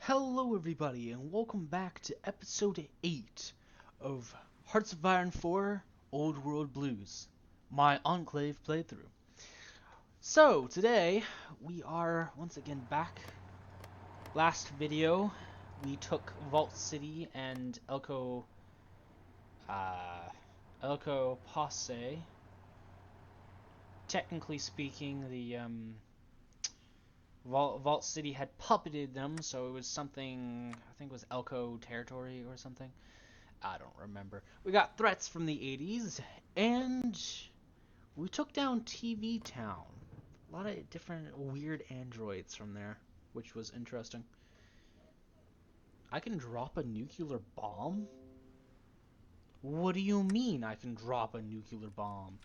Hello everybody and welcome back to episode 8 of Hearts of Iron 4 Old World Blues, my Enclave playthrough. So today we are once again back. Last video we took Vault City and Elko Passe. Technically speaking, the Vault City had puppeted them, so it was something, I think it was Elko territory or something. I don't remember. We got threats from the 80s, and we took down TV Town. A lot of different weird androids from there, which was interesting. I can drop a nuclear bomb? What do you mean I can drop a nuclear bomb?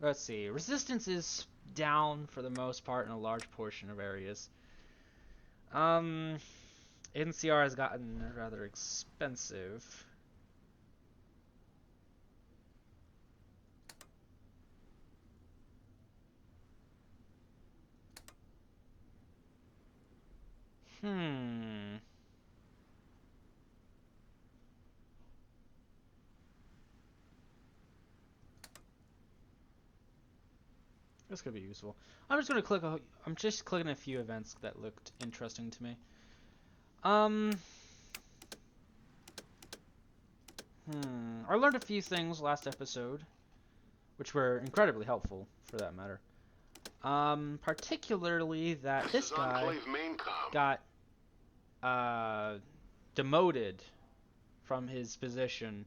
Let's see. Resistance is down for the most part in a large portion of areas. NCR has gotten rather expensive. This could be useful. I'm just clicking a few events that looked interesting to me. I learned a few things last episode, which were incredibly helpful, for that matter. Particularly that this guy got demoted from his position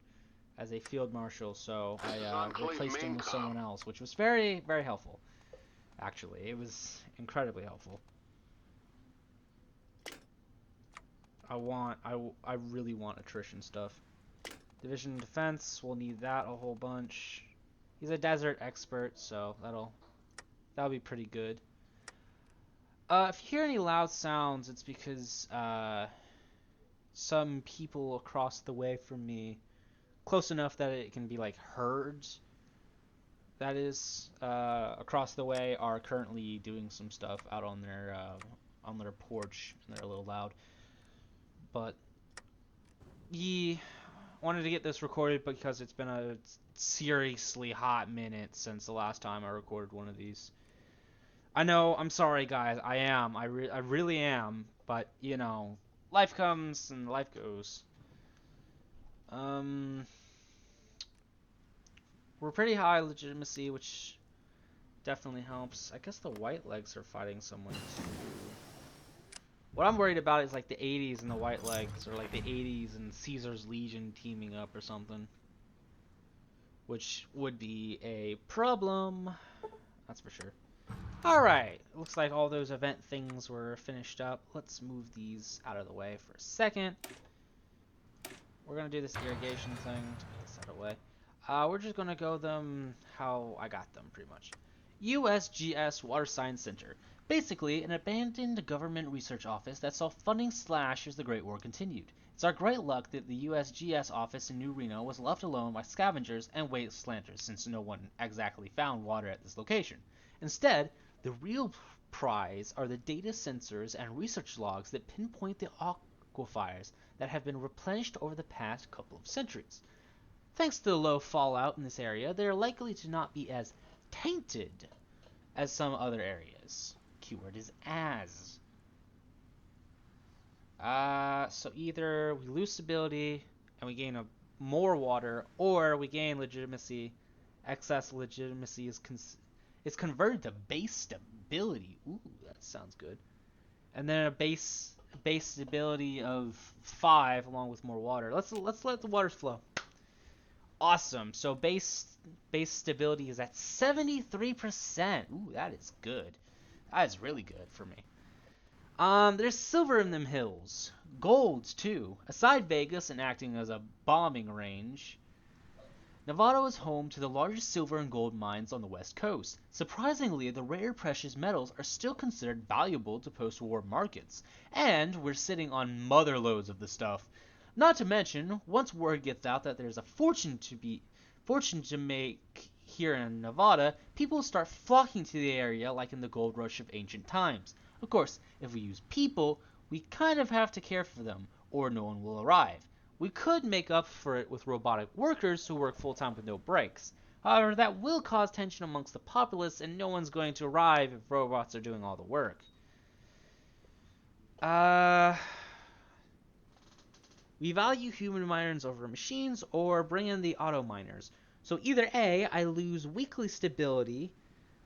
as a field marshal, so I replaced him with someone else, which was very, very helpful. Actually, it was incredibly helpful. I really want attrition stuff. Division defense, we'll need that a whole bunch. He's a desert expert, so that'll be pretty good. If you hear any loud sounds, it's because some people across the way from me, close enough that it can be like heard, that is, across the way, are currently doing some stuff out on their porch, and they're a little loud. But wanted to get this recorded because it's been a seriously hot minute since the last time I recorded one of these. I know, I'm sorry guys, I really am, but you know, life comes and life goes. We're pretty high legitimacy, which definitely helps. I guess the White Legs are fighting someone too. What I'm worried about is like the 80s and the White Legs, or like the 80s and Caesar's Legion teaming up or something. Which would be a problem. That's for sure. Alright, looks like all those event things were finished up. Let's move these out of the way for a second. We're going to do this irrigation thing to get this out of the way. We're just going to go them how I got them, pretty much. USGS Water Science Center. Basically, an abandoned government research office that saw funding slash as the Great War continued. It's our great luck that the USGS office in New Reno was left alone by scavengers and wastelanders, since no one exactly found water at this location. Instead, the real prize are the data sensors and research logs that pinpoint the aquifers that have been replenished over the past couple of centuries. Thanks to the low fallout in this area, they are likely to not be as tainted as some other areas. Keyword is as. So either we lose stability and we gain more water, or we gain legitimacy. Excess legitimacy is converted to base stability. Ooh, that sounds good. And then a base stability of 5 along with more water. Let's let the waters flow. Awesome. So base stability is at 73%. Ooh, that is good. That is really good for me. There's silver in them hills. Golds, too. Aside Vegas and acting as a bombing range, Nevada is home to the largest silver and gold mines on the West Coast. Surprisingly, the rare precious metals are still considered valuable to post-war markets. And we're sitting on motherloads of the stuff. Not to mention, once word gets out that there's a fortune to make here in Nevada, people start flocking to the area like in the gold rush of ancient times. Of course, if we use people, we kind of have to care for them, or no one will arrive. We could make up for it with robotic workers who work full-time with no breaks. However, that will cause tension amongst the populace, and no one's going to arrive if robots are doing all the work. We value human miners over machines, or bring in the auto miners. So either A, I lose weekly stability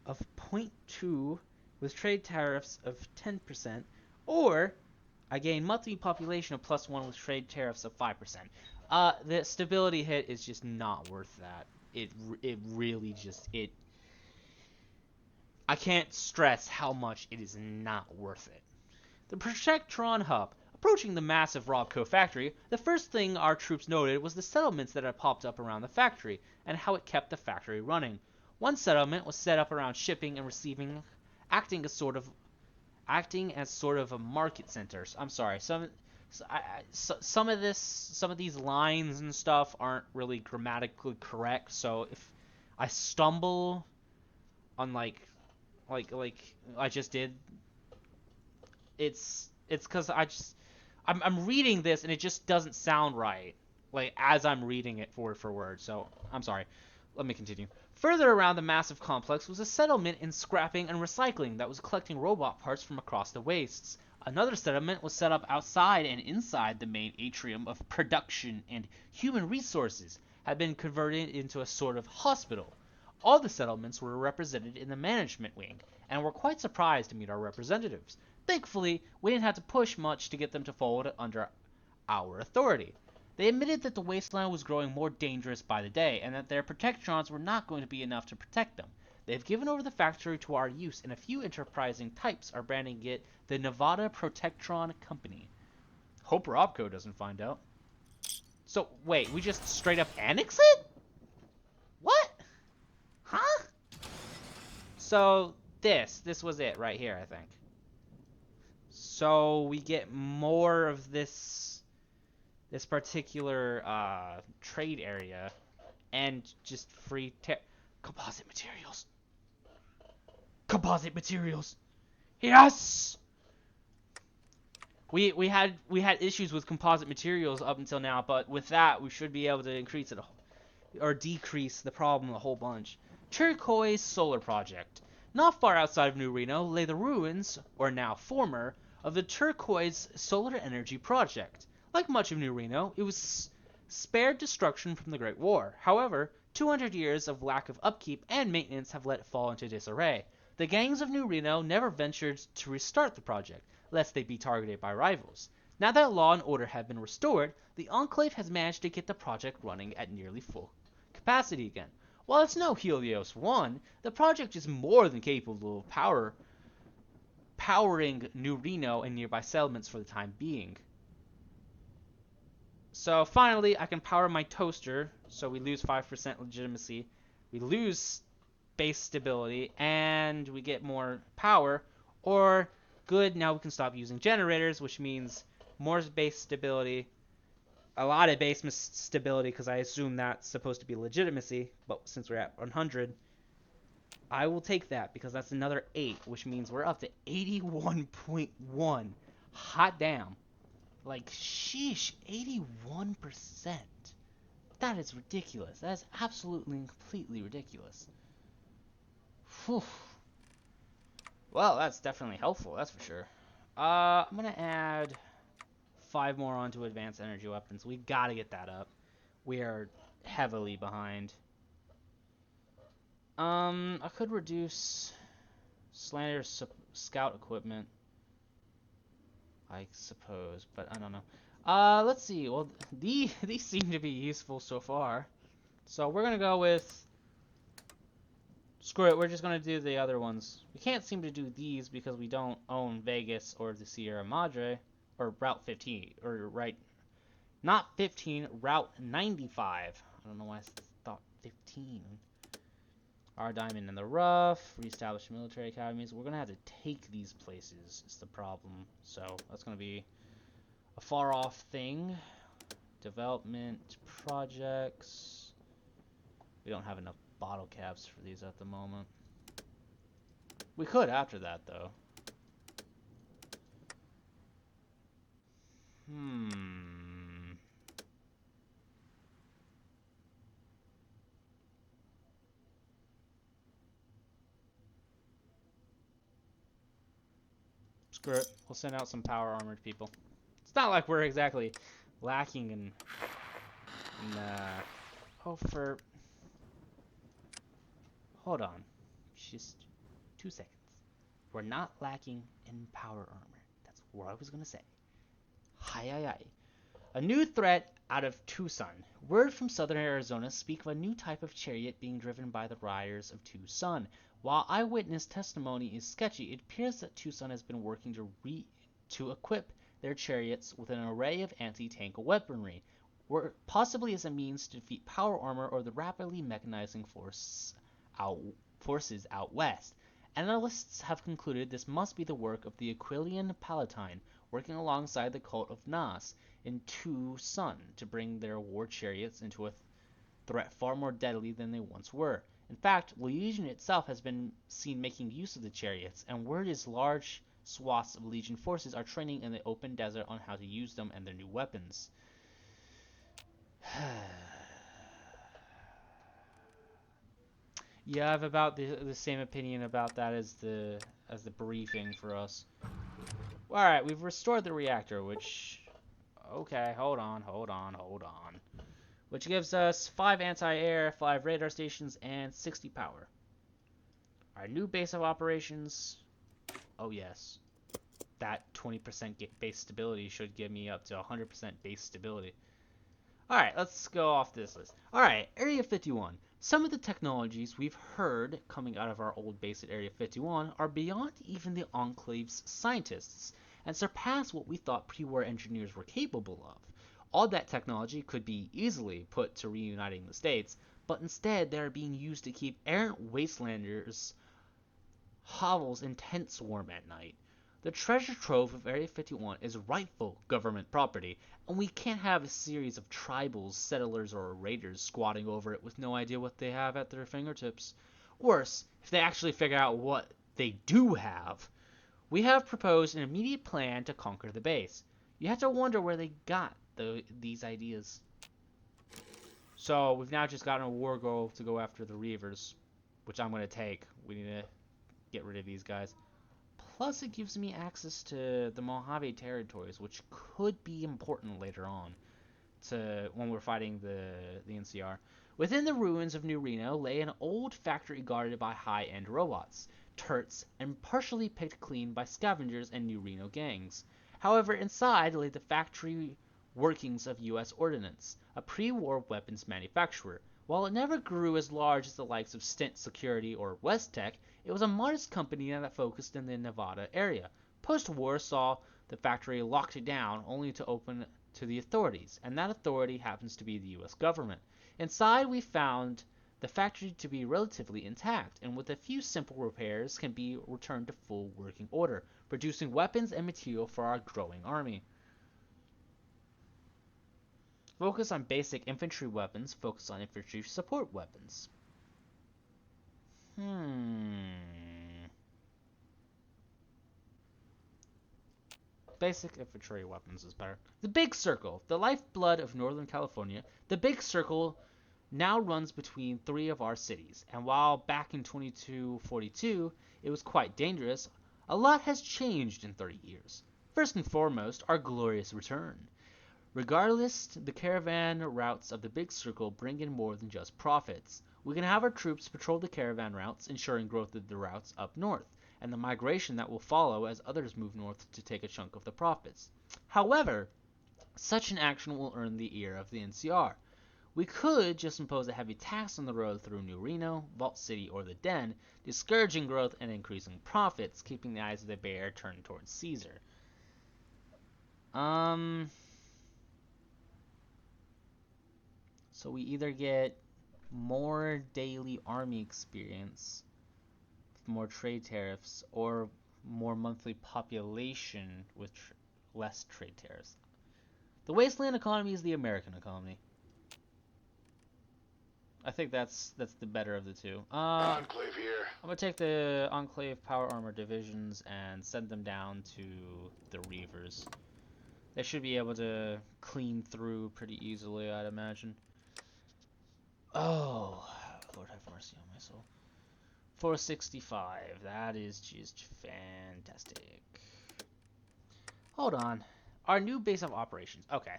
of 0.2 with trade tariffs of 10%, or I gain monthly population of +1 with trade tariffs of 5%. The stability hit is just not worth that. It really just I can't stress how much it is not worth it. The Protectron hub. Approaching the massive Robco factory, the first thing our troops noted was the settlements that had popped up around the factory, and how it kept the factory running. One settlement was set up around shipping and receiving, acting as sort of a market center. I'm sorry, some of these lines and stuff aren't really grammatically correct, so if I stumble on like I just did, it's because I'm reading this and it just doesn't sound right, like as I'm reading it word for word. So I'm sorry. Let me continue. Further around the massive complex was a settlement in scrapping and recycling that was collecting robot parts from across the wastes. Another settlement was set up outside and inside the main atrium of production, and human resources had been converted into a sort of hospital. All the settlements were represented in the management wing, and were quite surprised to meet our representatives. Thankfully, we didn't have to push much to get them to fold under our authority. They admitted that the wasteland was growing more dangerous by the day, and that their protectrons were not going to be enough to protect them. They've given over the factory to our use, and a few enterprising types are branding it the Nevada Protectron Company. Hope Robco doesn't find out. So, wait, we just straight up annex it? What? Huh? So, this was it right here, I think. So we get more of this particular trade area, and just free composite materials. Composite materials. Yes. We had issues with composite materials up until now, but with that we should be able to increase it or decrease the problem a whole bunch. Turquoise Solar Project. Not far outside of New Reno lay the ruins, or now former, of the Turquoise Solar Energy Project. Like much of New Reno, it was spared destruction from the Great War. However, 200 years of lack of upkeep and maintenance have let it fall into disarray. The gangs of New Reno never ventured to restart the project, lest they be targeted by rivals. Now that law and order have been restored, the Enclave has managed to get the project running at nearly full capacity again. While it's no Helios 1, the project is more than capable of powering New Reno and nearby settlements for the time being. So finally, I can power my toaster, so we lose 5% legitimacy. We lose base stability, and we get more power. Or, good, now we can stop using generators, which means more base stability. A lot of base stability, because I assume that's supposed to be legitimacy, but since we're at 100, I will take that, because that's another 8, which means we're up to 81.1. Hot damn. Like, sheesh, 81%. That is ridiculous. That is absolutely and completely ridiculous. Whew. Well, that's definitely helpful, that's for sure. I'm gonna add 5 more onto advanced energy weapons. We gotta get that up. We are heavily behind. I could reduce Slander scout equipment, I suppose, but I don't know. Let's see. Well, these seem to be useful so far. So we're gonna go with, screw it, we're just gonna do the other ones. We can't seem to do these because we don't own Vegas or the Sierra Madre, or Route 15, or not 15, Route 95. I don't know why I thought 15. Our diamond in the rough, reestablish military academies. We're gonna have to take these places, is the problem. So that's gonna be a far off thing. Development projects. We don't have enough bottle caps for these at the moment. We could after that, though. Screw it. We'll send out some power armored people. It's not like we're exactly lacking in oh, for... Hold on. Just 2 seconds. We're not lacking in power armor. That's what I was going to say. Hi. A new threat out of Tucson. Word from southern Arizona speak of a new type of chariot being driven by the riders of Tucson. While eyewitness testimony is sketchy, it appears that Tucson has been working to equip their chariots with an array of anti-tank weaponry, possibly as a means to defeat power armor or the rapidly mechanizing forces out west. Analysts have concluded this must be the work of the Aquilian Palatine, working alongside the cult of Nas in Tucson to bring their war chariots into a threat far more deadly than they once were. In fact, the Legion itself has been seen making use of the chariots, and word is large swaths of Legion forces are training in the open desert on how to use them and their new weapons. Yeah, I have about the same opinion about that as the briefing for us. Alright, we've restored the reactor, which... Okay, hold on. Which gives us 5 anti-air, 5 radar stations, and 60 power. Our new base of operations... Oh yes. That 20% base stability should give me up to 100% base stability. Alright, let's go off this list. Alright, Area 51. Some of the technologies we've heard coming out of our old base at Area 51 are beyond even the Enclave's scientists, and surpass what we thought pre-war engineers were capable of. All that technology could be easily put to reuniting the states, but instead they are being used to keep errant wastelanders' hovels and tents warm at night. The treasure trove of Area 51 is rightful government property, and we can't have a series of tribals, settlers, or raiders squatting over it with no idea what they have at their fingertips. Worse, if they actually figure out what they do have. We have proposed an immediate plan to conquer the base. You have to wonder where they got these ideas. So, we've now just gotten a war goal to go after the Reavers, which I'm going to take. We need to get rid of these guys. Plus, it gives me access to the Mojave territories, which could be important later on when we're fighting the NCR. Within the ruins of Neutrino lay an old factory guarded by high-end robots, turrets, and partially picked clean by scavengers and Neutrino gangs. However, inside lay the factory workings of U.S. Ordnance, a pre-war weapons manufacturer. While it never grew as large as the likes of Stint Security or Westtech, it was a modest company that focused in the Nevada area. Post-war saw the factory locked down only to open to the authorities, and that authority happens to be the U.S. government. Inside, we found the factory to be relatively intact, and with a few simple repairs can be returned to full working order, producing weapons and material for our growing army. Focus on basic infantry weapons, focus on infantry support weapons. Basic infantry weapons is better. The Big Circle, the lifeblood of Northern California. The Big Circle now runs between 3 of our cities, and while back in 2242 it was quite dangerous, a lot has changed in 30 years. First and foremost, our glorious return. Regardless, the caravan routes of the Big Circle bring in more than just profits. We can have our troops patrol the caravan routes, ensuring growth of the routes up north, and the migration that will follow as others move north to take a chunk of the profits. However, such an action will earn the ear of the NCR. We could just impose a heavy tax on the road through Neutrino, Vault City, or the Den, discouraging growth and increasing profits, keeping the eyes of the Bay Area turned towards Caesar. So we either get more daily army experience, more trade tariffs, or more monthly population with less trade tariffs. The wasteland economy is the American economy. I think that's the better of the two. Enclave here. I'm gonna take the Enclave Power Armor divisions and send them down to the Reavers. They should be able to clean through pretty easily, I'd imagine. Oh, Lord have mercy on my soul. 465. That is just fantastic. Hold on. Our new base of operations. Okay.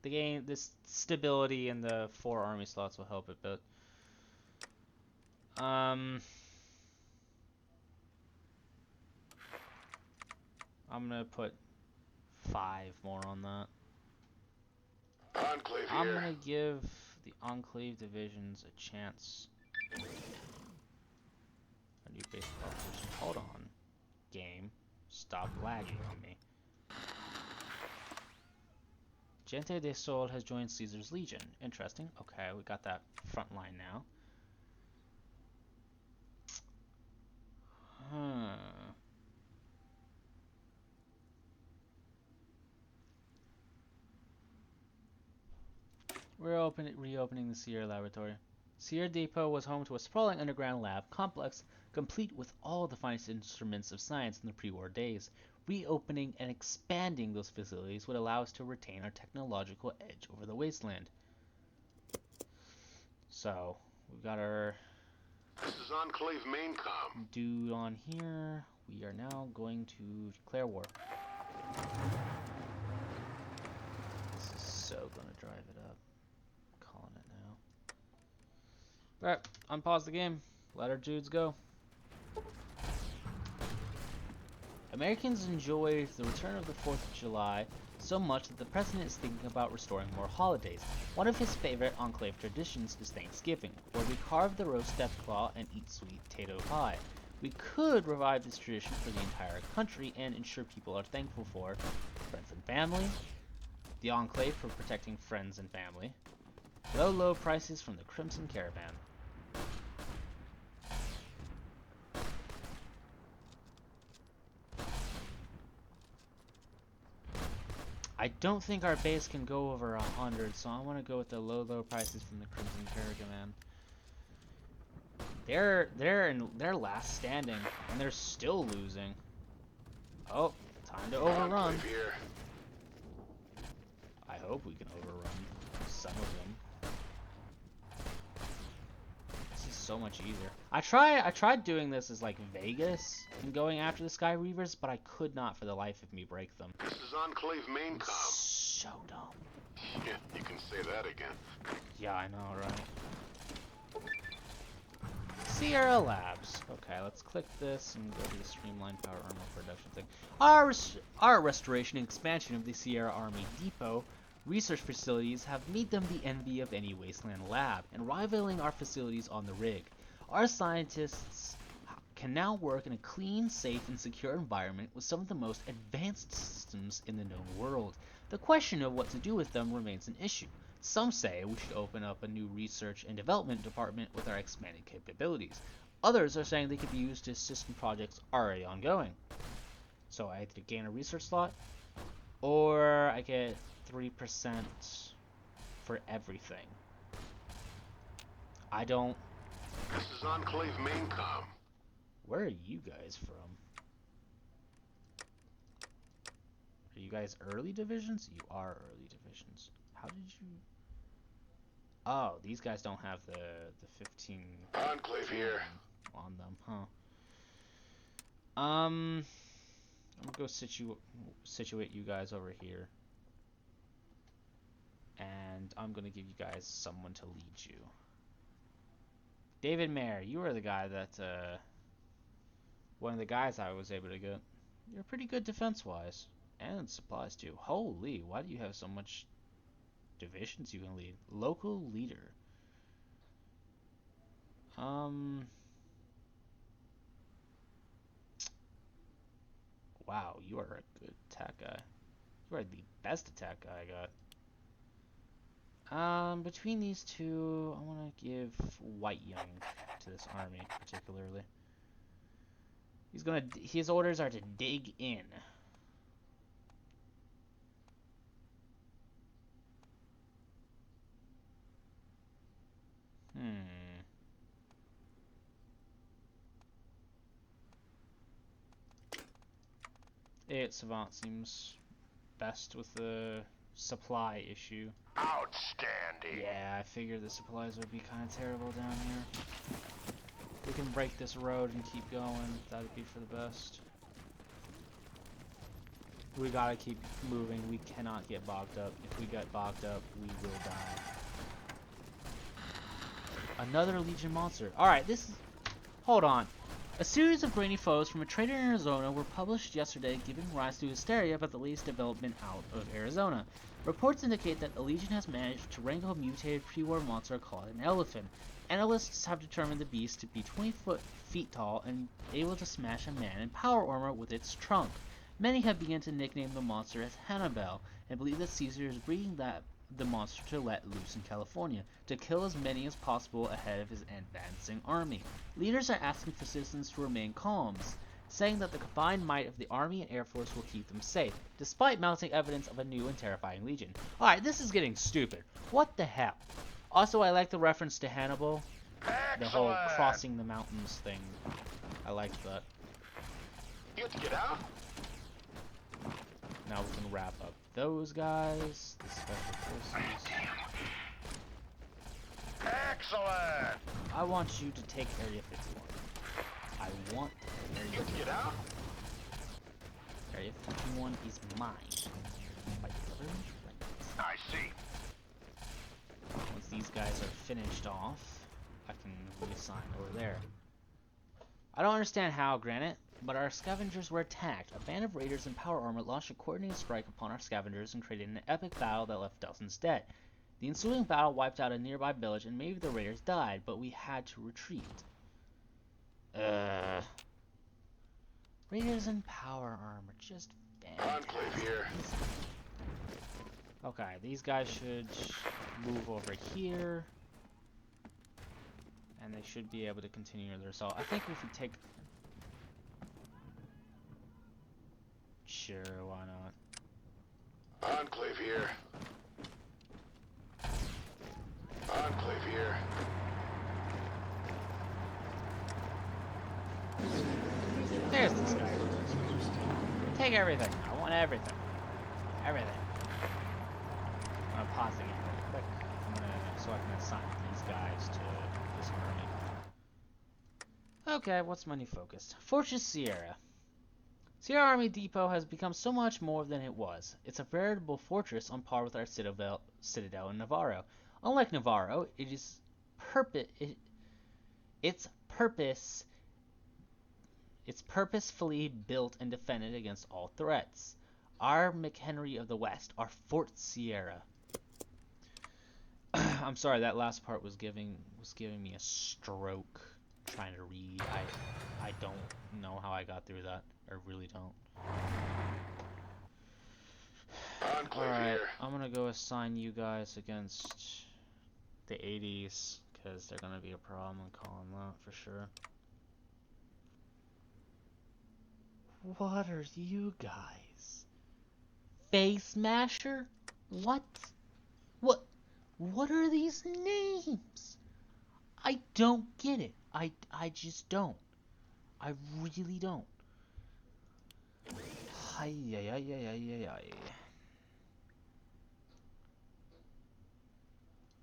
The game, this stability in the 4 army slots will help it, but I'm gonna put 5 more on that. Enclave I'm here. gonna give the Enclave divisions a chance. A new base of operations. Hold on. Game. Stop lagging on me. Gente de Sol has joined Caesar's Legion. Interesting. Okay, we got that front line now. Huh. We're reopening the Sierra Laboratory. Sierra Depot was home to a sprawling underground lab complex, complete with all the finest instruments of science in the pre-war days. Reopening and expanding those facilities would allow us to retain our technological edge over the wasteland. So, we've got our This is Enclave main com. dude on here. We are now going to declare war. This is so gonna drive it up. Calling it now. Alright, unpause the game. Let our dudes go. Americans enjoy the return of the 4th of July so much that the president is thinking about restoring more holidays. One of his favorite Enclave traditions is Thanksgiving, where we carve the roast deathclaw and eat sweet potato pie. We could revive this tradition for the entire country and ensure people are thankful for friends and family, the Enclave for protecting friends and family, low prices from the Crimson Caravan. I don't think our base can go over 100, so I want to go with the low prices from the Crimson Caravan. They're in their last standing, and they're still losing. Oh, time to overrun. Enclave here. I hope we can overrun some of them. This is so much easier. I tried doing this as like Vegas and going after the Sky Reavers, but I could not for the life of me break them. This is Enclave main com. So dumb. Yeah, you can say that again. Yeah, I know, right? Sierra Labs. Okay, let's click this and go to the Streamlined Power Armor Production thing. Our restoration and expansion of the Sierra Army Depot research facilities have made them the envy of any wasteland lab, and rivaling our facilities on the rig. Our scientists can now work in a clean, safe, and secure environment with some of the most advanced systems in the known world. The question of what to do with them remains an issue. Some say we should open up a new research and development department with our expanded capabilities. Others are saying they could be used to assist in projects already ongoing. So I either gain a research slot, or I get 3% for everything. I don't... This is Enclave main com. Where are you guys from? Are you guys early divisions? You are early divisions. How did you... Oh, these guys don't have the 15 Enclave here. on them, huh? I'm gonna go situate you guys over here. And I'm gonna give you guys someone to lead you. David Mayer, you are the guy that, one of the guys I was able to get. You're pretty good defense-wise. And supplies, too. Holy, why do you have so much divisions you can lead? Local leader. Wow, you are a good attack guy. You are the best attack guy I got. Between these two, I want to give White Young to this army, particularly. His orders are to dig in. Hmm. 8 Savant seems best with the supply issue. Outstanding. Yeah, I figured the supplies would be kind of terrible down here. We can break this road and keep going. That'd be for the best. We gotta keep moving. We cannot get bogged up. If we get bogged up, we will die. Another Legion monster. Alright, this is... Hold on. A series of brainy foes from a trader in Arizona were published yesterday, giving rise to hysteria about the latest development out of Arizona. Reports indicate that the Legion has managed to wrangle a mutated pre-war monster called an elephant. Analysts have determined the beast to be 20 feet tall and able to smash a man in power armor with its trunk. Many have begun to nickname the monster as Hannibal, and believe that Caesar is breeding the monster to let loose in California, to kill as many as possible ahead of his advancing army. Leaders are asking for citizens to remain calm, saying that the combined might of the army and air force will keep them safe, despite mounting evidence of a new and terrifying legion. Alright, this is getting stupid. What the hell? Also, I like the reference to Hannibal. Excellent. The whole crossing the mountains thing. I like that. You have to get out? Now we can wrap up those guys, the special forces. Excellent. I want you to take Area 51. I want Area You have to get out? Area 51 is mine. By Southern Right. I see. Once these guys are finished off, I can reassign over there. I don't understand how, Granite, but our scavengers were attacked. A band of raiders in power armor launched a coordinated strike upon our scavengers and created an epic battle that left dozens dead. The ensuing battle wiped out a nearby village and maybe the raiders died, but we had to retreat. Raiders in power armor, just Enclave fantastic. here. Okay, these guys should move over here. And they should be able to continue their assault. I think if we take... Sure, why not? Enclave here. Enclave here. There's this guy. Take everything. I want everything. Everything. I'm gonna pause the game real quick. So I can assign these guys to this army. Okay, what's my new focus? Fortress Sierra. Sierra Army Depot has become so much more than it was. It's a veritable fortress on par with our citadel in Navarro. Unlike Navarro, it's purposefully built and defended against all threats. Our McHenry of the West, our Fort Sierra. I'm sorry, that last part was giving me a stroke trying to read. I don't know how I got through that. I really don't. Enclave Alright, here. I'm gonna go assign you guys against the 80s, because they're gonna be a problem in calling that for sure. What are you guys? Face Smasher? What? What are these names? I don't get it. I just don't. I really don't. Hi.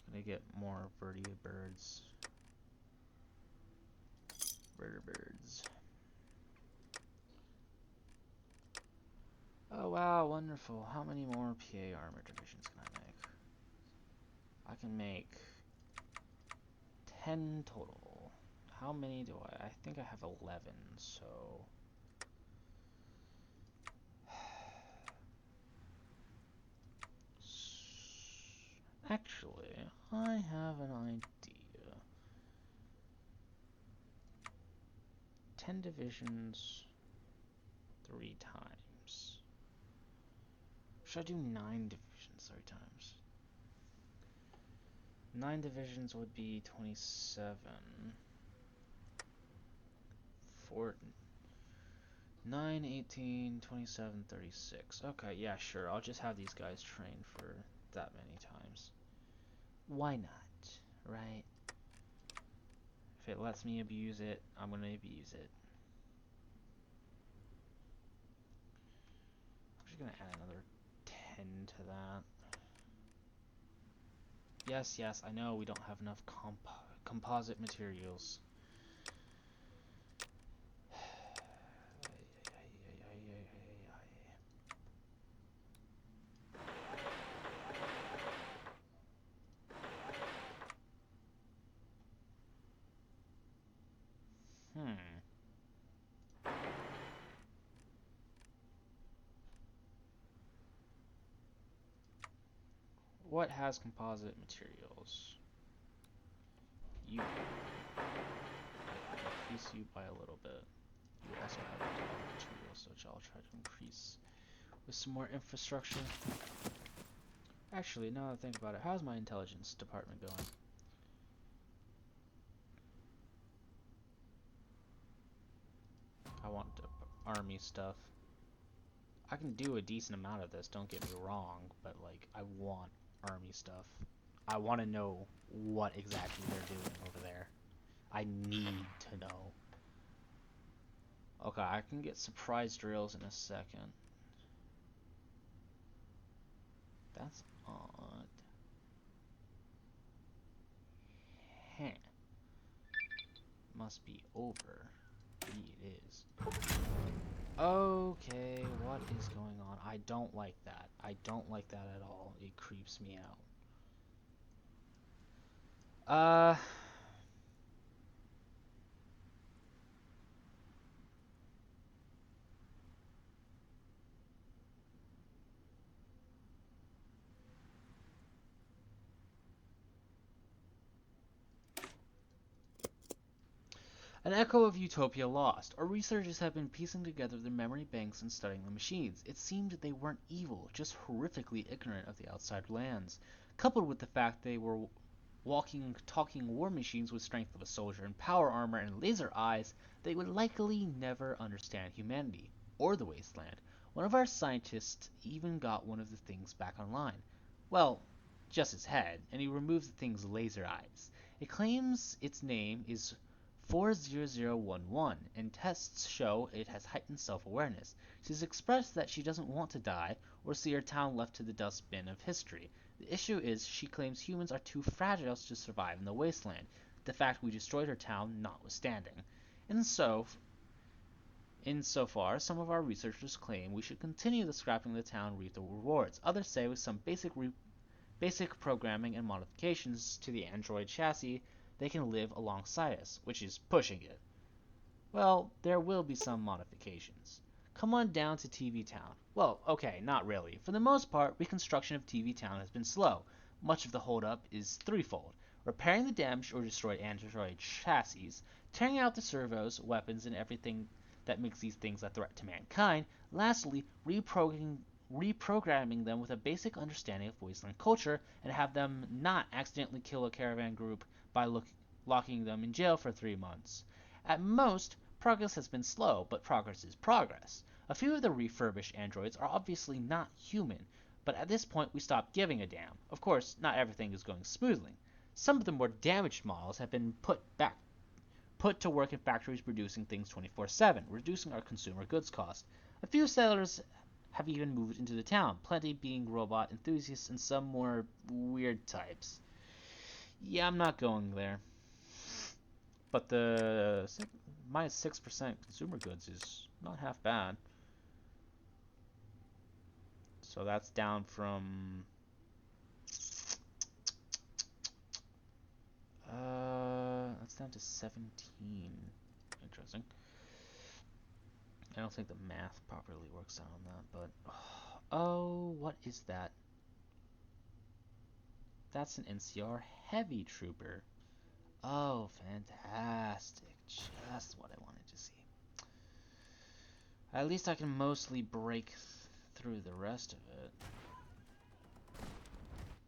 Gonna get more birdie birds. Birds. Oh wow, wonderful. How many more PA armor divisions can I make? I can make 10 total. How many do I? I think I have 11, so... Actually, I have an idea. 10 divisions 3 times. Should I do 9 divisions 3 times? 9 divisions would be 27. 9, 18, 27, 36. Okay, yeah, sure. I'll just have these guys train for that many times. Why not, right? If it lets me abuse it, I'm gonna abuse it. I'm just gonna add another 10 to that. Yes, yes, I know we don't have enough composite materials. What has composite materials? You. Increase you by a little bit. You also have composite materials, which I'll try to increase with some more infrastructure. Actually, now that I think about it, how's my intelligence department going? I want army stuff. I can do a decent amount of this, don't get me wrong, but like, I want army stuff. I want to know what exactly they're doing over there. I need to know. Okay, I can get surprise drills in a second. That's odd. Heh. Must be over. It is. Okay, what is going on? I don't like that. I don't like that at all. It creeps me out. An echo of Utopia lost. Our researchers have been piecing together the memory banks and studying the machines. It seemed they weren't evil, just horrifically ignorant of the outside lands. Coupled with the fact they were walking, talking war machines with strength of a soldier and power armor and laser eyes, they would likely never understand humanity, or the wasteland. One of our scientists even got one of the things back online. Well, just his head, and he removes the thing's laser eyes. It claims its name is 40011, and tests show it has heightened self-awareness. She's expressed that she doesn't want to die or see her town left to the dustbin of history. The issue is she claims humans are too fragile to survive in the wasteland, the fact we destroyed her town notwithstanding. Insofar, some of our researchers claim we should continue the scrapping of the town, reap the rewards. Others say with some basic programming and modifications to the android chassis, they can live alongside us, which is pushing it. Well, there will be some modifications. Come on down to TV Town. Well, okay, not really. For the most part, reconstruction of TV Town has been slow. Much of the holdup is threefold: repairing the damaged or destroyed android chassis, tearing out the servos, weapons, and everything that makes these things a threat to mankind, lastly, reprogramming them with a basic understanding of wasteland culture and have them not accidentally kill a caravan group by locking them in jail for 3 months. At most, progress has been slow, but progress is progress. A few of the refurbished androids are obviously not human, but at this point we stop giving a damn. Of course, not everything is going smoothly. Some of the more damaged models have been put to work in factories producing things 24/7, reducing our consumer goods cost. A few settlers have even moved into the town, plenty being robot enthusiasts and some more weird types. Yeah, I'm not going there. But the minus 6% consumer goods is not half bad. So that's down from that's down to 17. Interesting. I don't think the math properly works out on that, but oh, what is that? That's an NCR heavy trooper. Oh, fantastic. Just what I wanted to see. At least I can mostly break through the rest of it.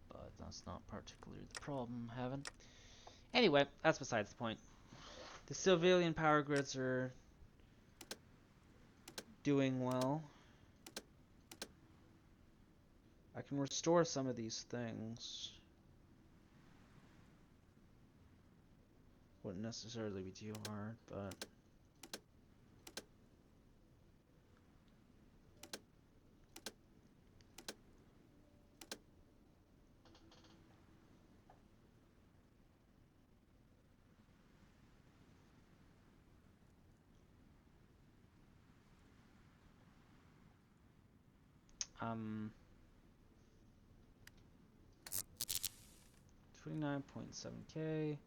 But that's not particularly the problem I'm having. Anyway, that's besides the point. The civilian power grids are doing well. I can restore some of these things. Wouldn't necessarily be too hard, but um 29.7k.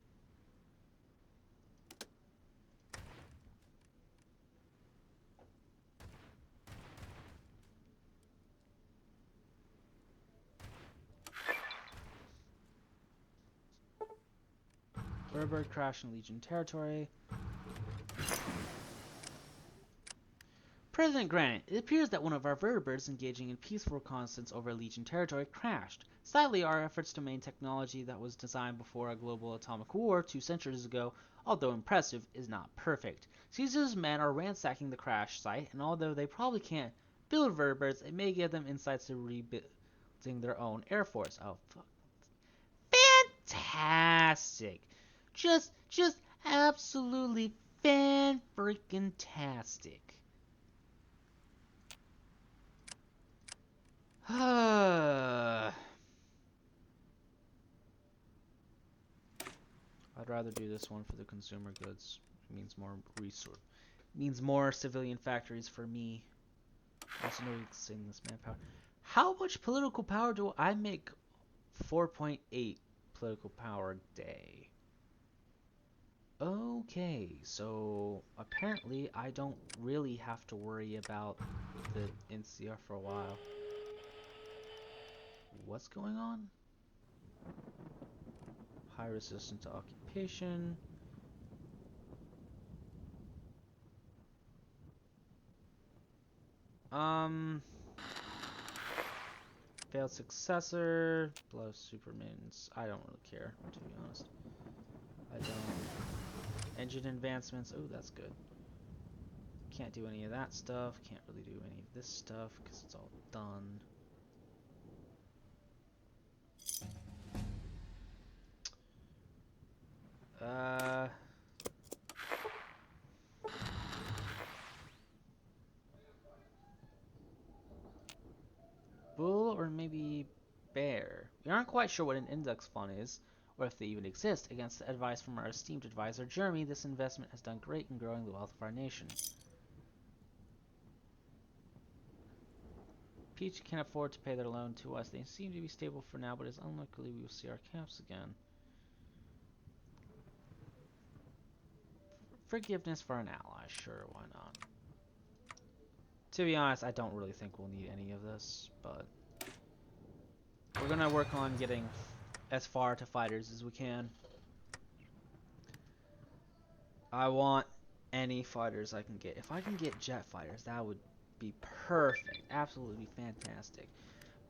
Bird crash in Legion territory. President Grant, it appears that one of our vertibirds engaging in peaceful reconnaissance over Legion territory crashed. Sadly, our efforts to maintain technology that was designed before a global atomic war 2 centuries ago, although impressive, is not perfect. Caesar's men are ransacking the crash site, and although they probably can't build vertibirds, it may give them insights to rebuilding their own air force. Oh, fuck. Fantastic! Just absolutely fan-freaking-tastic. I'd rather do this one for the consumer goods. It means more resource. Means more civilian factories for me. Also, no extending this manpower. How much political power do I make? 4.8 political power a day. Okay, so apparently I don't really have to worry about the NCR for a while. What's going on? High resistance to occupation. Failed successor. Blow supermins. I don't really care, to be honest. I don't. Engine advancements. Oh, that's good. Can't do any of that stuff. Can't really do any of this stuff because it's all done. Bull or maybe bear. We aren't quite sure what an index fund is, or if they even exist. Against the advice from our esteemed advisor Jeremy, this investment has done great in growing the wealth of our nation. Peach can afford to pay their loan to us. They seem to be stable for now, but it's unlikely we will see our camps again. Forgiveness for an ally, sure, why not? To be honest, I don't really think we'll need any of this, but we're gonna work on getting as far to fighters as we can. I want any fighters I can get. If I can get jet fighters, that would be perfect. Absolutely fantastic.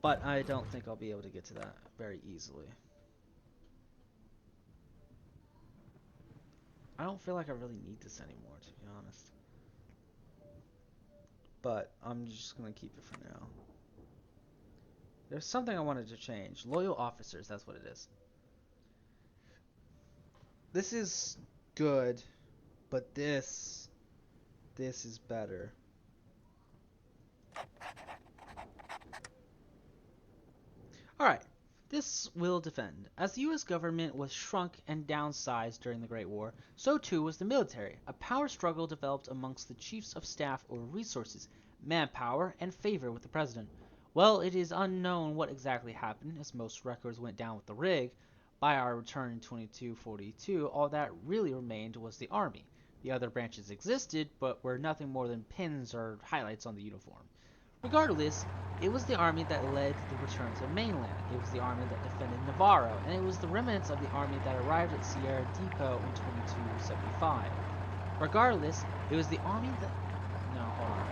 But I don't think I'll be able to get to that very easily. I don't feel like I really need this anymore, to be honest. But I'm just going to keep it for now. There's something I wanted to change. Loyal officers, that's what it is. This is good, but this is better. Alright, this will defend. As the US government was shrunk and downsized during the Great War, so too was the military. A power struggle developed amongst the chiefs of staff over resources, manpower, and favor with the president. Well, it is unknown what exactly happened, as most records went down with the rig. By our return in 2242, all that really remained was the army. The other branches existed, but were nothing more than pins or highlights on the uniform. Regardless, it was the army that led the return to the mainland. It was the army that defended Navarro, and it was the remnants of the army that arrived at Sierra Depot in 2275. Regardless, it was the army that... No, hold on.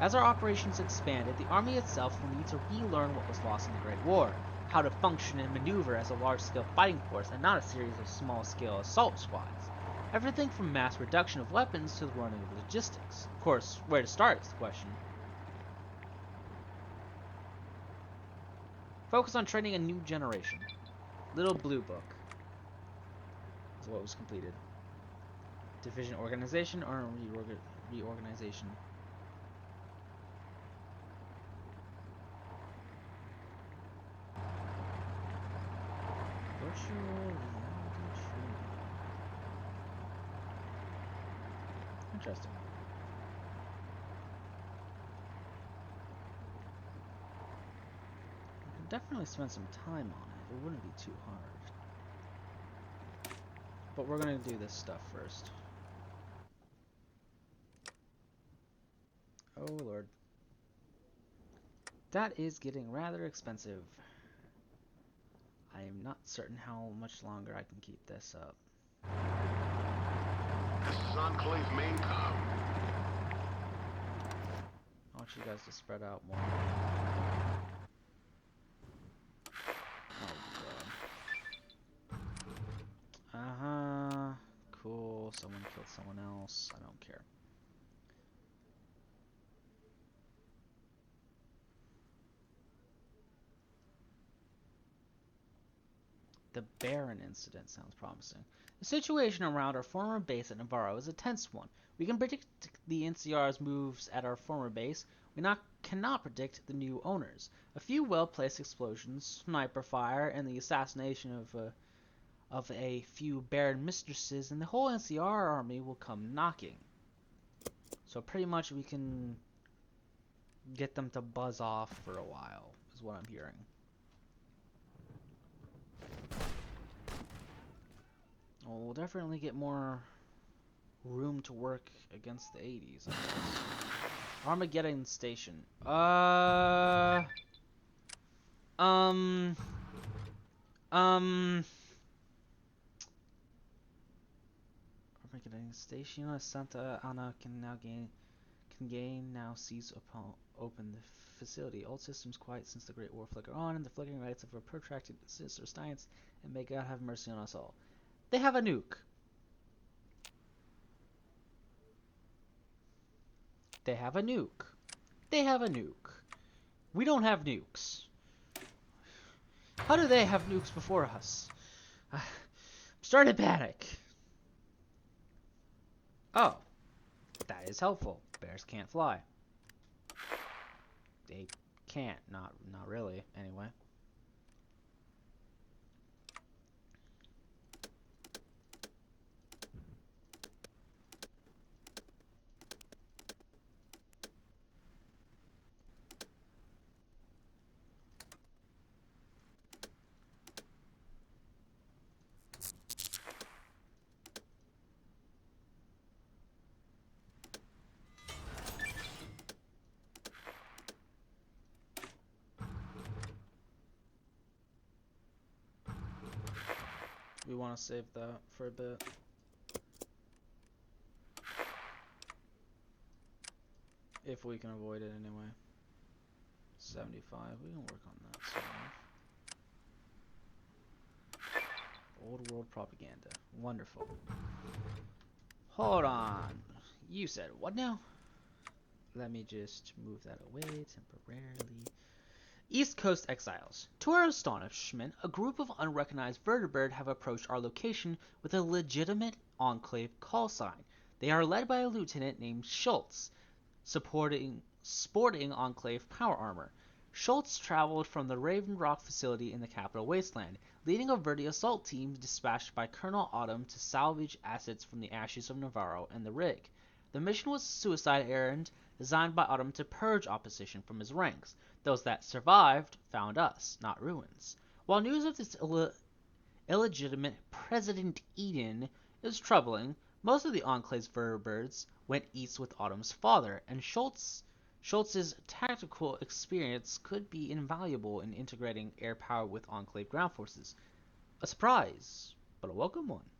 As our operations expanded, the army itself will need to relearn what was lost in the Great War, how to function and maneuver as a large-scale fighting force and not a series of small-scale assault squads. Everything from mass reduction of weapons to the running of logistics. Of course, where to start is the question. Focus on training a new generation. Little Blue Book. So what was completed? Division organization or reorganization? Virtual reality training. Interesting. I could definitely spend some time on it. It wouldn't be too hard. But we're gonna do this stuff first. Oh lord. That is getting rather expensive. I am not certain how much longer I can keep this up. This is Enclave main comm. I want you guys to spread out more. Oh god. Uh-huh. Cool. Someone killed someone else. I don't care. The Baron incident sounds promising. The situation around our former base at Navarro is a tense one. We can predict the NCR's moves at our former base. We cannot predict the new owners. A few well-placed explosions, sniper fire, and the assassination of a few Baron mistresses, and the whole NCR army will come knocking. So pretty much we can get them to buzz off for a while, is what I'm hearing. Well, we'll definitely get more room to work against the 80s, I guess. Armageddon Station. Armageddon Station. Santa Ana can now seize upon open the facility. All systems quiet since the Great War flicker on, and the flickering lights of a protracted sinister science, and may God have mercy on us all. They have a nuke. They have a nuke. They have a nuke. We don't have nukes. How do they have nukes before us? I'm starting to panic. Oh, that is helpful. Bears can't fly. They can't. Not really, anyway. We want to save that for a bit. If we can avoid it anyway. 75, we can work on that soon enough. Old world propaganda. Wonderful. Hold on. You said what now? Let me just move that away temporarily. East Coast Exiles. To our astonishment, a group of unrecognized vertebrate have approached our location with a legitimate Enclave call sign. They are led by a lieutenant named Schultz, sporting Enclave power armor. Schultz traveled from the Raven Rock facility in the Capital Wasteland, leading a Verdi assault team dispatched by Colonel Autumn to salvage assets from the ashes of Navarro and the rig. The mission was a suicide errand designed by Autumn to purge opposition from his ranks. Those that survived found us, not ruins. While news of this illegitimate President Eden is troubling, most of the Enclave's vertibirds went east with Autumn's father, and Schultz's tactical experience could be invaluable in integrating air power with Enclave ground forces. A surprise, but a welcome one.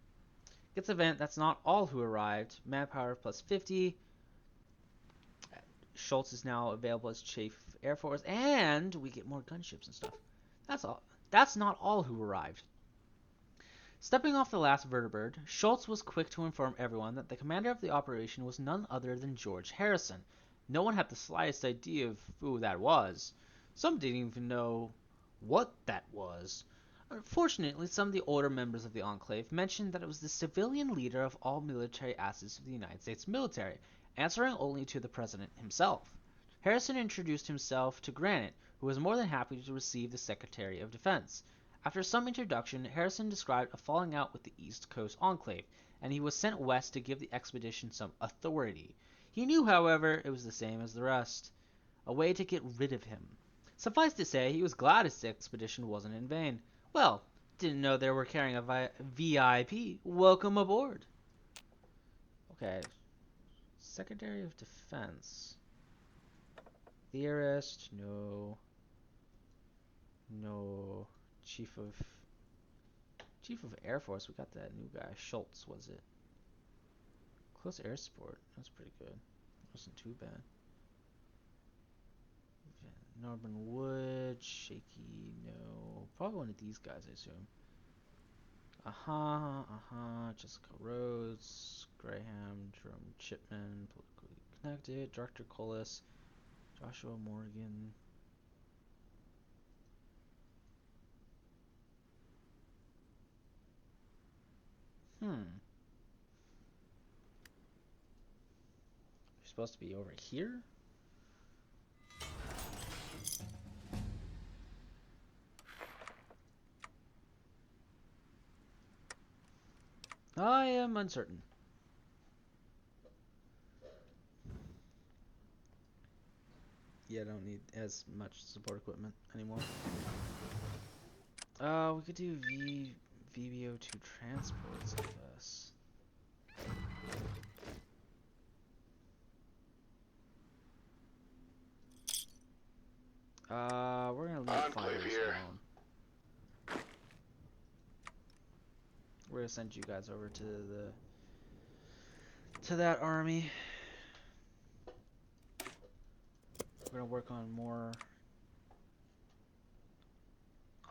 Gets event, that's not all who arrived. Manpower plus 50. Schultz is now available as Chief Air Force, and we get more gunships and stuff. That's all. That's not all who arrived. Stepping off the last vertibird, Schultz was quick to inform everyone that the commander of the operation was none other than George Harrison. No one had the slightest idea of who that was. Some didn't even know what that was. Unfortunately, some of the older members of the Enclave mentioned that it was the civilian leader of all military assets of the United States military, answering only to the president himself. Harrison introduced himself to Granite, who was more than happy to receive the Secretary of Defense. After some introduction, Harrison described a falling out with the East Coast Enclave, and he was sent west to give the expedition some authority. He knew, however, it was the same as the rest, a way to get rid of him. Suffice to say, he was glad his expedition wasn't in vain. Well, didn't know they were carrying a VIP. Welcome aboard. Okay. Secretary of Defense. Theorist, no. No. Chief of Air Force, we got that new guy. Schultz, was it? Close air support. That's pretty good. Wasn't too bad. Norman Wood, Shaky, no. Probably one of these guys, I assume. Jessica Rhodes, Graham, Jerome Chipman, politically connected, Director Collis, Joshua Morgan. You're supposed to be over here? I am uncertain. Yeah, I don't need as much support equipment anymore. We could do VBO2 transports, I guess. We're gonna leave Enclave fighters here. alone. We're gonna send you guys over to that army. We're gonna work on more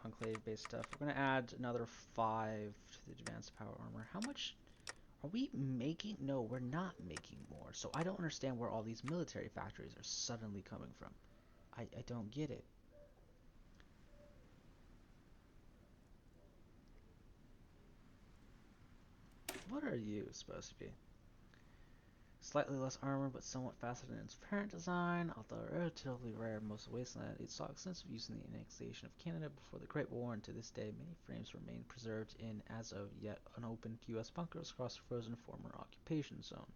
Enclave-based stuff. We're gonna add another 5 to the advanced power armor. How much are we making? No, we're not making more. So I don't understand where all these military factories are suddenly coming from. I don't get it. What are you supposed to be? Slightly less armor, but somewhat faster than its parent design. Although relatively rare, most wasteland, it saw extensive use in the annexation of Canada before the Great War, and to this day, many frames remain preserved in, as of yet, unopened U.S. bunkers across the frozen former occupation zone.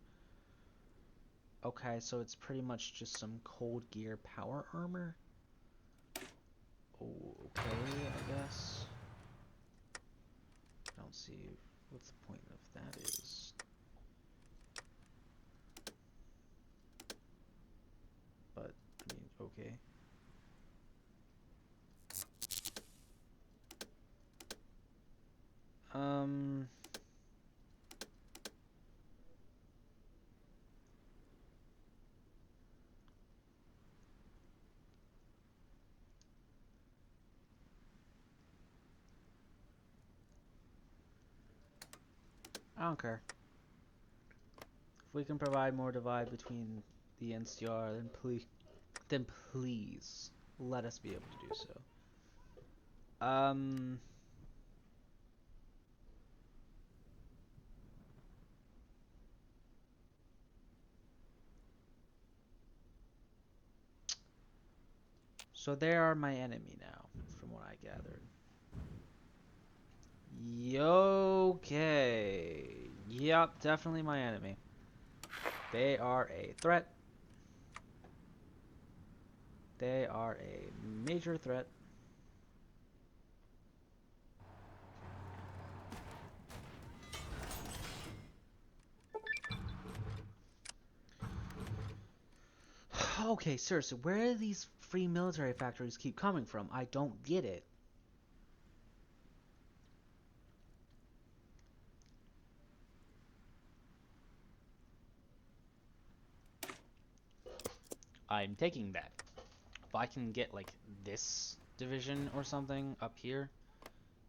Okay, so it's pretty much just some cold gear power armor? Okay, I guess. I don't see what the point of that is. But, I mean, okay. I don't care. If we can provide more divide between the NCR, then please let us be able to do so. So they are my enemy now, from what I gathered. Okay. Yep, definitely my enemy. They are a threat. They are a major threat. Okay, seriously, where do these free military factories keep coming from? I don't get it. I'm taking that. If I can get, like, this division or something up here.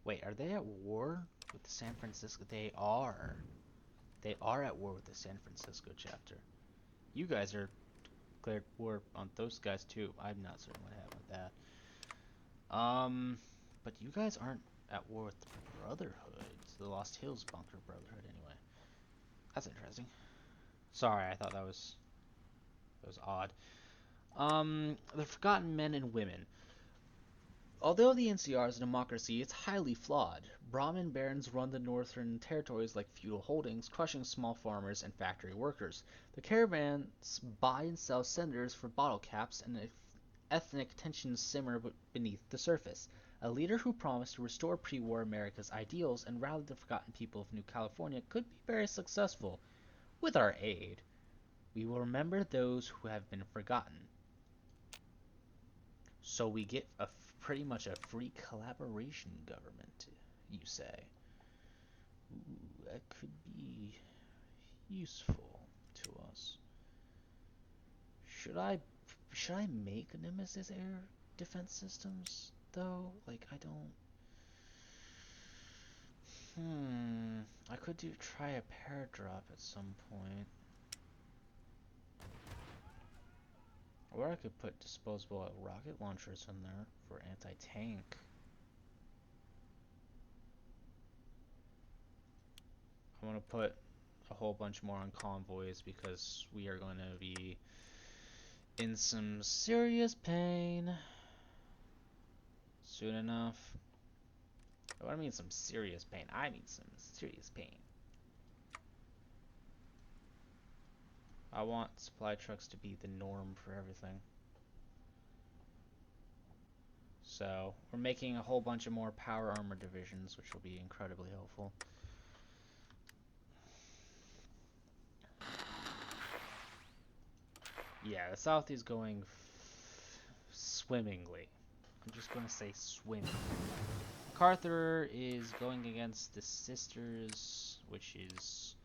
Wait, are they at war with the San Francisco? They are. They are at war with the San Francisco chapter. You guys are declared war on those guys too. I'm not certain what happened with that. But you guys aren't at war with the Brotherhood. The Lost Hills Bunker Brotherhood, anyway. That's interesting. Sorry, I thought that was odd. The Forgotten Men and Women. Although the NCR is a democracy, it's highly flawed. Brahmin barons run the northern territories like feudal holdings, crushing small farmers and factory workers. The caravans buy and sell senators for bottle caps, and ethnic tensions simmer beneath the surface. A leader who promised to restore pre-war America's ideals and rally the forgotten people of New California could be very successful. With our aid, we will remember those who have been forgotten. So we get pretty much a free collaboration government, you say. Ooh, that could be useful to us. Should I make Nemesis air defense systems though? Like I don't. I could try a paradrop at some point. Or I could put disposable rocket launchers in there for anti-tank. I'm gonna put a whole bunch more on convoys because we are going to be in some serious pain soon enough. What I mean some serious pain? I mean some serious pain. I want supply trucks to be the norm for everything. So, we're making a whole bunch of more power armor divisions, which will be incredibly helpful. Yeah, the South is going swimmingly. I'm just going to say swimmingly. MacArthur is going against the Sisters, which is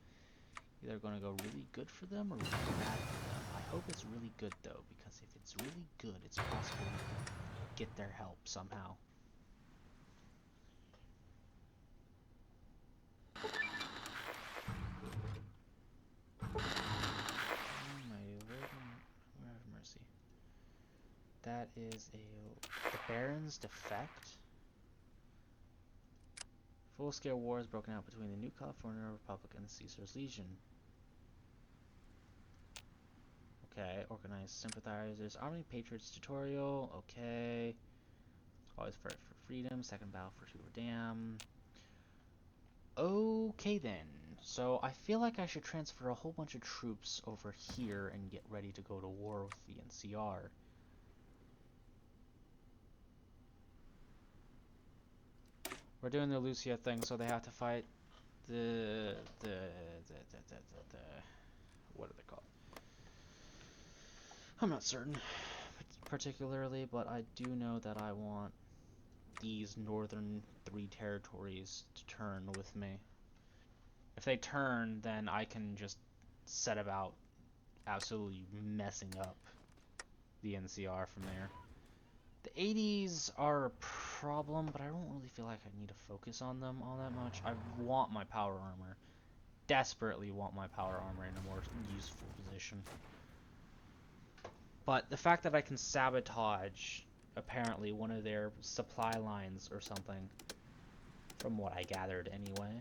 either going to go really good for them or really bad for them. I hope it's really good, though, because if it's really good, it's possible we can get their help somehow. Mercy. That is the Baron's defect. Full-scale war is broken out between the New California Republic and the Caesar's Legion. Okay, organized sympathizers, Army Patriots tutorial. Okay, always fight for freedom. Second battle for Hoover Dam. Okay then. So I feel like I should transfer a whole bunch of troops over here and get ready to go to war with the NCR. We're doing the Lucia thing, so they have to fight the what are they called? I'm not certain particularly, but I do know that I want these northern 3 territories to turn with me. If they turn, then I can just set about absolutely messing up the NCR from there. The 80s are a problem, but I don't really feel like I need to focus on them all that much. I want my power armor. Desperately want my power armor in a more useful position. But the fact that I can sabotage, apparently, one of their supply lines or something, from what I gathered anyway,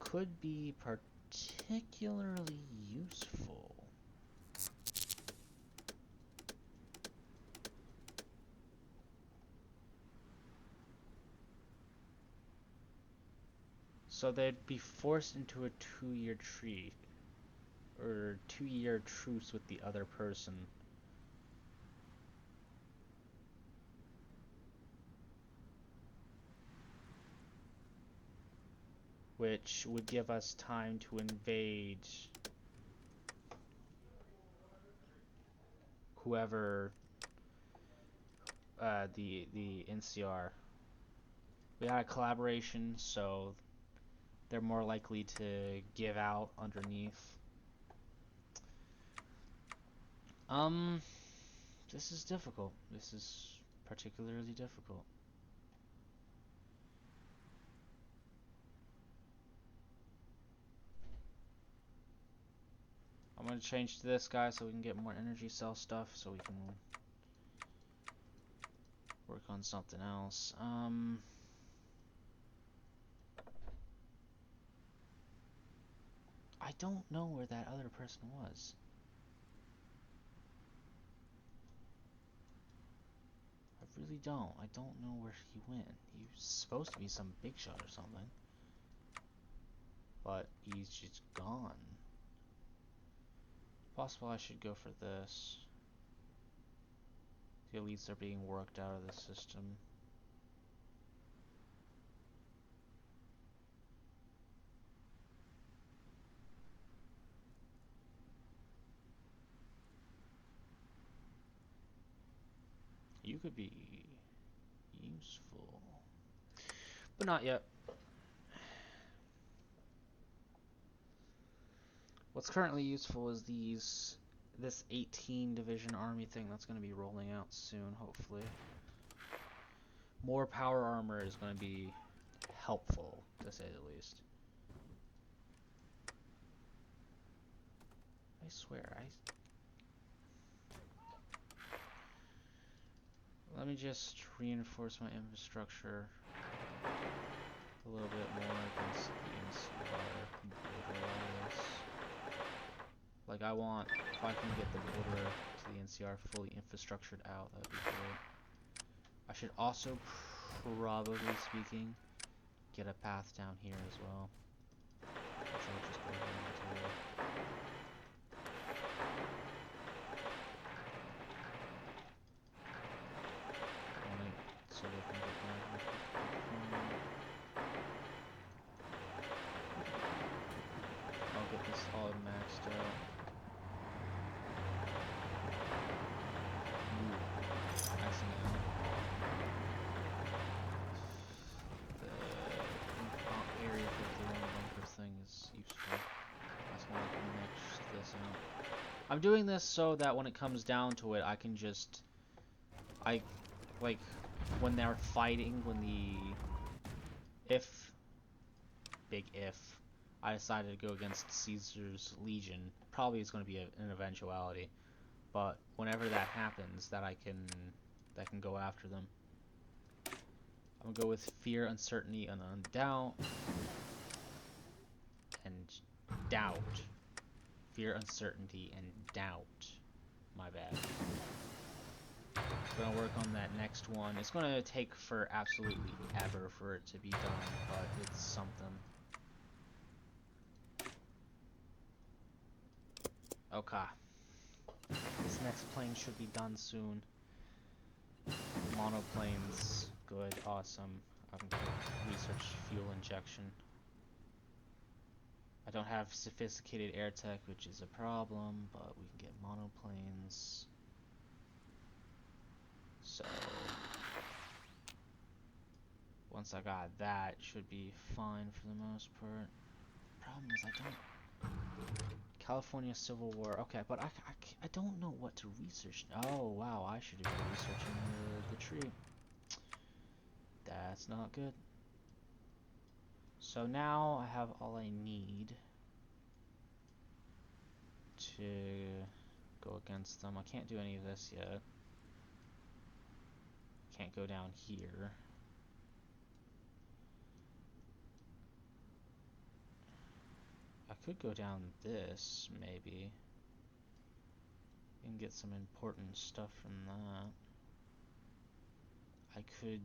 could be particularly useful. So they'd be forced into a 2-year treat, or 2-year truce with the other person. Which would give us time to invade whoever the NCR. We got a collaboration, so they're more likely to give out underneath. This is difficult. This is particularly difficult. I'm gonna change to this guy so we can get more energy cell stuff, so we can work on something else. don't know where that other person was. I really don't. I don't know where he went. He was supposed to be some big shot or something. But he's just gone. Possible I should go for this. The elites are being worked out of the system. You could be useful. But not yet. What's currently useful is this 18 division army thing that's going to be rolling out soon, hopefully. More power armor is going to be helpful, to say the least. I swear, let me just reinforce my infrastructure a little bit more against the NCR border. Like, I want, if I can get the border to the NCR fully infrastructured out, that'd be great. I should also, probably speaking, get a path down here as well. Which I'll just go ahead and do. So they can get down here. I'll get this all maxed out. Maxing out. The area 51 bunker thing is useful. That's why I can mix this out. I'm doing this so that when it comes down to it, I can just... like, when they're fighting, big if, I decided to go against Caesar's Legion, probably it's going to be an eventuality, but whenever that happens, that I can go after them. I'm gonna go with fear, uncertainty, and doubt, and doubt. Fear, uncertainty, and doubt. My bad. Gonna work on that next one. It's gonna take for absolutely ever for it to be done, but it's something. Okay. This next plane should be done soon. Monoplanes, good, awesome. I'm gonna research fuel injection. I don't have sophisticated air tech, which is a problem, but we can get monoplanes. So once I got that, it should be fine for the most part. Problem is I don't... California Civil War. Okay, but I don't know what to research. Oh, wow, I should have been researching the tree. That's not good. So now I have all I need to go against them. I can't do any of this yet. Can't go down here. I could go down this, maybe, and get some important stuff from that. I could...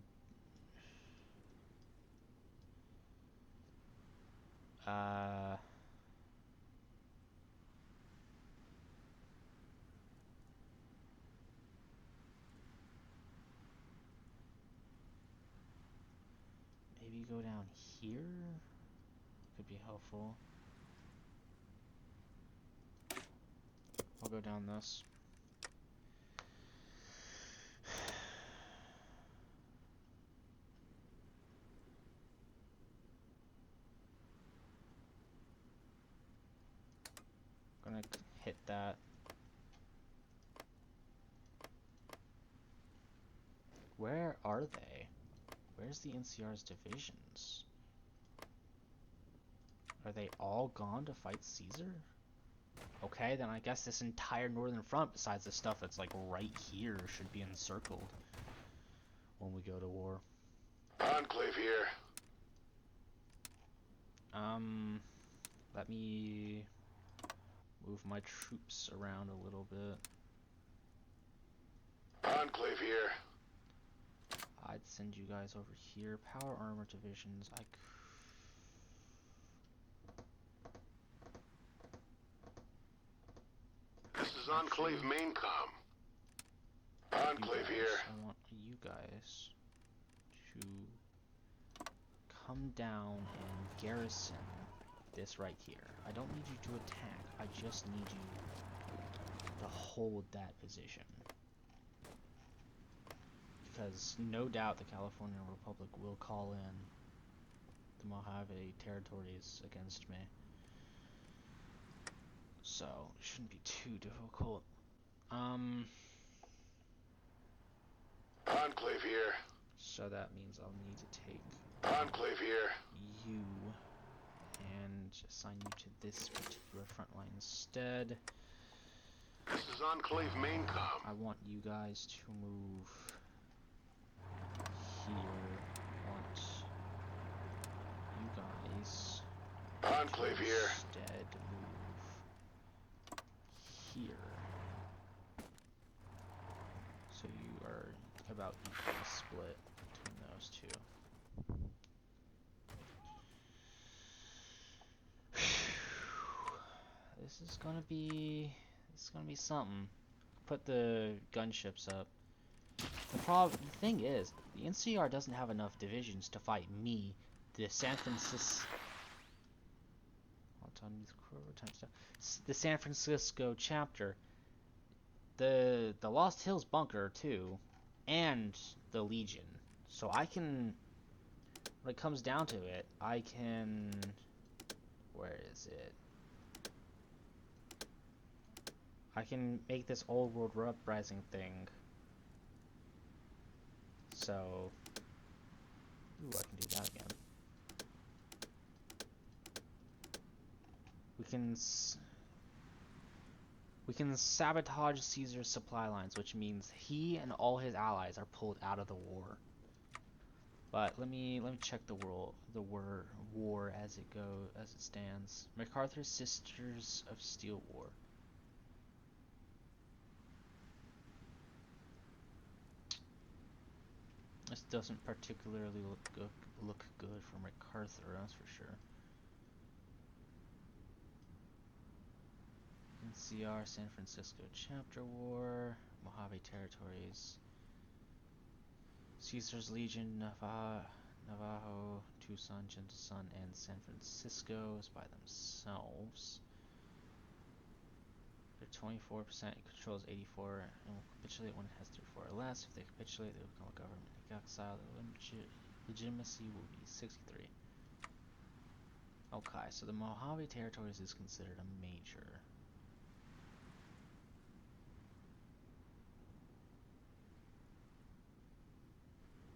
maybe go down here? Could be helpful. I'll go down this. Gonna hit that. Where are they? Where's the NCR's divisions? Are they all gone to fight Caesar? Okay, then I guess this entire northern front, besides the stuff that's like right here, should be encircled when we go to war. Enclave here. Let me move my troops around a little bit. Enclave here. I'd send you guys over here. Power armor divisions. This is Enclave main comm. Enclave here. I want you guys to come down and garrison this right here. I don't need you to attack. I just need you to hold that position. Because no doubt the California Republic will call in the Mojave territories against me. So, it shouldn't be too difficult. Enclave here. So that means I'll need to take Enclave here. you and assign you to this particular front line instead. This is Enclave main comm. I want you guys to move here. I want you guys Enclave to here. instead move here. So you are about equally split between those two. This is gonna be something. Put the gunships up. The thing is, the NCR doesn't have enough divisions to fight me, the San Francisco chapter, the Lost Hills bunker too, and the Legion. So I can, when it comes down to it, I can, where is it? I can make this old world uprising thing. So, ooh, I can do that again. We can sabotage Caesar's supply lines, which means he and all his allies are pulled out of the war. But let me check the war as it stands. MacArthur's Sisters of Steel War. This doesn't particularly look good for MacArthur, that's for sure. NCR San Francisco Chapter War, Mojave Territories, Caesar's Legion, Navajo, Tucson, Gentilson, and San Francisco's by themselves. They're 24%, it controls 84, and will capitulate when it has 34 or less. If they capitulate, they will become a government exile. The legitimacy will be 63. Okay, so the Mojave Territories is considered a major.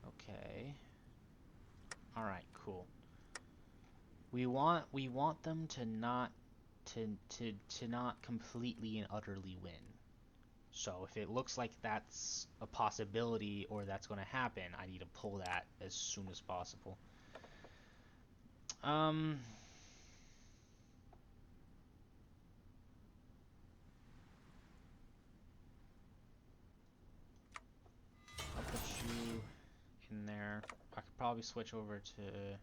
Okay. All right, cool. We want them to not not completely and utterly win. So if it looks like that's a possibility or that's going to happen, I need to pull that as soon as possible. I'll put you in there. I could probably switch over to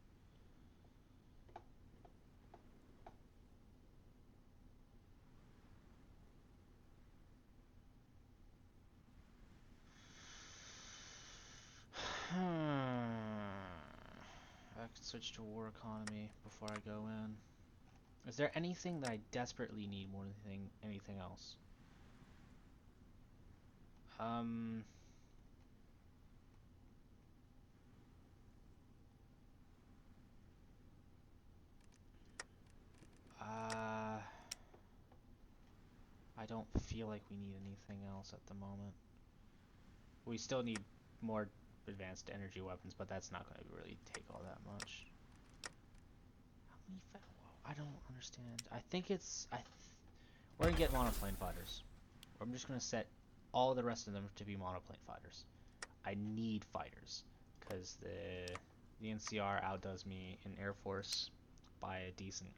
I could switch to war economy before I go in. Is there anything that I desperately need more than anything else? I don't feel like we need anything else at the moment. We still need more advanced energy weapons, but that's not going to really take all that much. How many? I don't understand. I think it's. We're gonna get monoplane fighters. I'm just gonna set all the rest of them to be monoplane fighters. I need fighters because the NCR outdoes me in Air Force by a decent.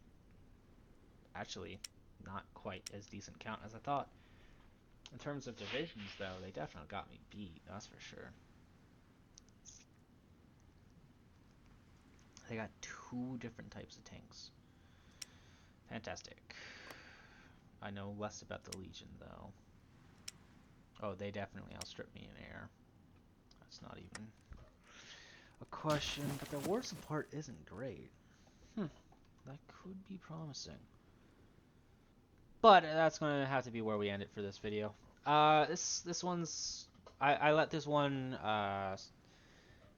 Actually, not quite as decent count as I thought. In terms of divisions, though, they definitely got me beat, that's for sure. They got 2 different types of tanks. Fantastic. I know less about the Legion, though. Oh, they definitely outstripped me in air. That's not even a question, but the war support isn't great. That could be promising. But that's going to have to be where we end it for this video. This one's... I let this one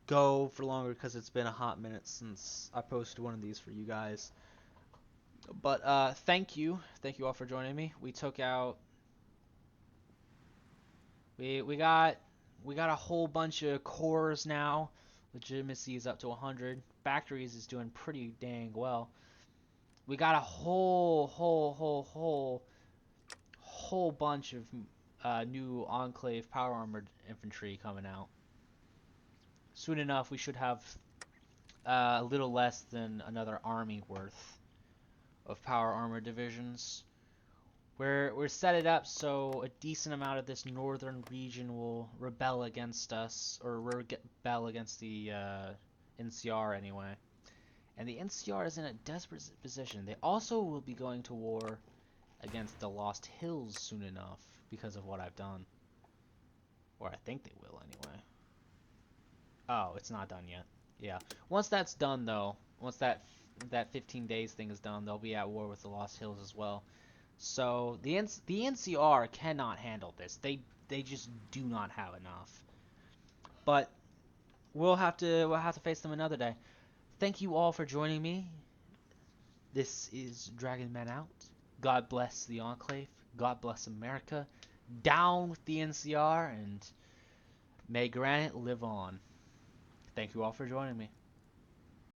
go for longer because it's been a hot minute since I posted one of these for you guys. But thank you all for joining me. We took out, we got a whole bunch of cores now. Legitimacy is up to 100. Factories is doing pretty dang well. We got a whole bunch of new Enclave power armored infantry coming out. Soon enough, we should have a little less than another army worth of power armored divisions. We're set it up so a decent amount of this northern region will rebel against us, or rebel against the NCR anyway. And the NCR is in a desperate position. They also will be going to war against the Lost Hills soon enough because of what I've done. Or I think they will anyway. Oh, it's not done yet. Yeah. Once that's done though, once that 15 days thing is done, they'll be at war with the Lost Hills as well. So the NCR cannot handle this. They just do not have enough. But we'll have to face them another day. Thank you all for joining me. This is Dragon Man out. God bless the Enclave. God bless America. Down with the NCR, and may Granite live on. Thank you all for joining me.